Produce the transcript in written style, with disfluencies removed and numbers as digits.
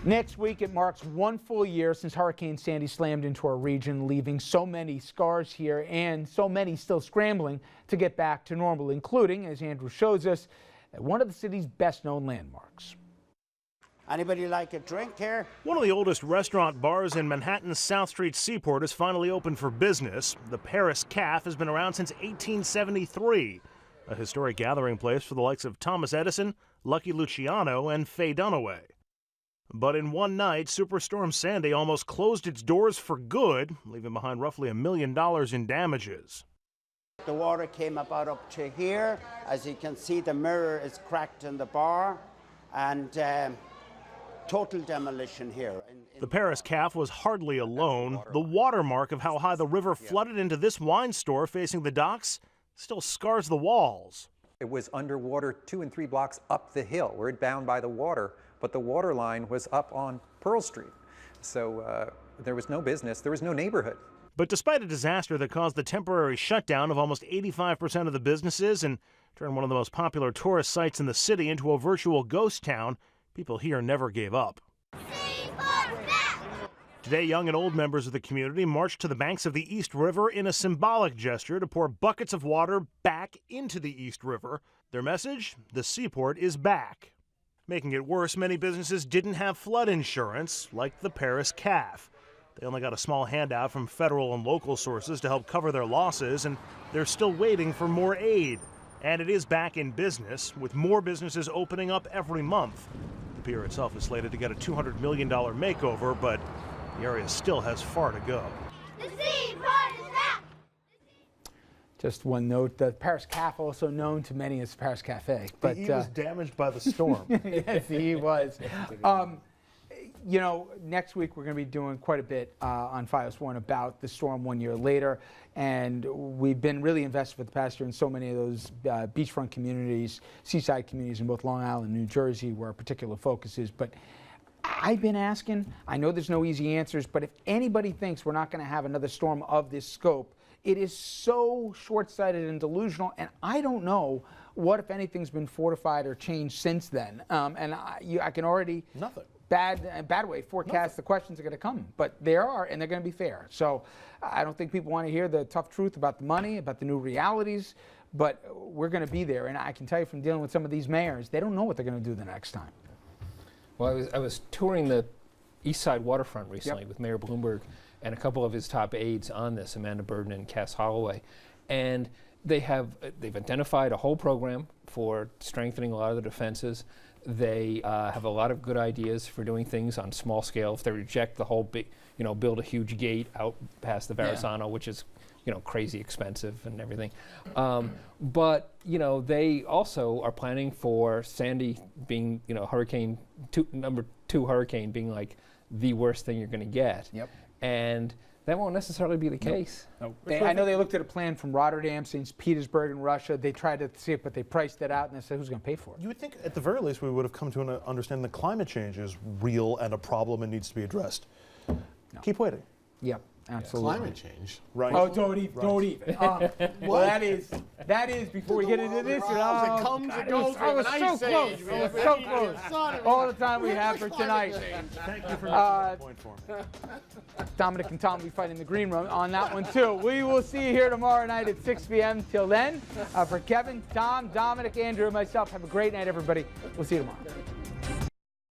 Next week, it marks 1 full year since Hurricane Sandy slammed into our region, leaving so many scars here and so many still scrambling to get back to normal, including, as Andrew shows us, one of the city's best-known landmarks. Anybody like a drink here? One of the oldest restaurant bars in Manhattan's South Street Seaport is finally open for business. The Paris Café has been around since 1873, a historic gathering place for the likes of Thomas Edison, Lucky Luciano, and Faye Dunaway. But in one night, Superstorm Sandy almost closed its doors for good, leaving behind roughly $1 million in damages. The water came about up to here. As you can see, the mirror is cracked in the bar, and total demolition here. The Paris Café was hardly alone. The watermark of how high the river flooded into this wine store facing the docks still scars the walls. It was underwater 2 and 3 blocks up the hill. We're bound by the water, but the water line was up on Pearl Street. So there was no business, there was no neighborhood. But despite a disaster that caused the temporary shutdown of almost 85% of the businesses and turned one of the most popular tourist sites in the city into a virtual ghost town, people here never gave up. Today, young and old members of the community marched to the banks of the East River in a symbolic gesture to pour buckets of water back into the East River. Their message? The seaport is back. Making it worse, many businesses didn't have flood insurance, like the Paris Café. They only got a small handout from federal and local sources to help cover their losses, and they're still waiting for more aid. And it is back in business, with more businesses opening up every month. The pier itself is slated to get a $200 million makeover, but the area still has far to go. The seaport is back! Just one note, the Paris Café, also known to many as Paris Cafe. But he was damaged by the storm. Yes, he was. You know, next week we're going to be doing quite a bit on FiOS 1 about the storm 1 year later, and we've been really invested for the past year in so many of those beachfront communities, seaside communities in both Long Island and New Jersey, where our particular focus is. But I've been asking, I know there's no easy answers, but if anybody thinks we're not going to have another storm of this scope, it is so short-sighted and delusional, and I don't know what, if anything's been fortified or changed since then. And I can already bad way forecast the questions are going to come, but they are, and they're going to be fair. So I don't think people want to hear the tough truth about the money, about the new realities, but we're going to be there. And I can tell you from dealing with some of these mayors, they don't know what they're going to do the next time. Well, I was touring the East Side waterfront recently with Mayor Bloomberg and a couple of his top aides on this, Amanda Burden and Cass Holloway, and they've identified a whole program for strengthening a lot of the defenses. They have a lot of good ideas for doing things on small scale. If they reject the whole big, build a huge gate out past the Verrazano, which is, crazy expensive and everything. But, they also are planning for Sandy being, number 2 hurricane being like the worst thing you're going to get. Yep. And that won't necessarily be the case. No. I know they looked at a plan from Rotterdam, St. Petersburg in Russia. They tried to see it, but they priced it out and they said, who's going to pay for it? You would think, at the very least, we would have come to understand that climate change is real and a problem and needs to be addressed. No. Keep waiting. Yep, absolutely. Climate change. Right. Oh, don't even. Well, that is before we get into this. It comes and goes. I was so close. I was so close. All the time we have for tonight. Thank you for making point for me. Dominic and Tom will be fighting the green room on that one, too. We will see you here tomorrow night at 6 p.m. Till then, for Kevin, Tom, Dominic, Andrew, and myself, have a great night, everybody. We'll see you tomorrow.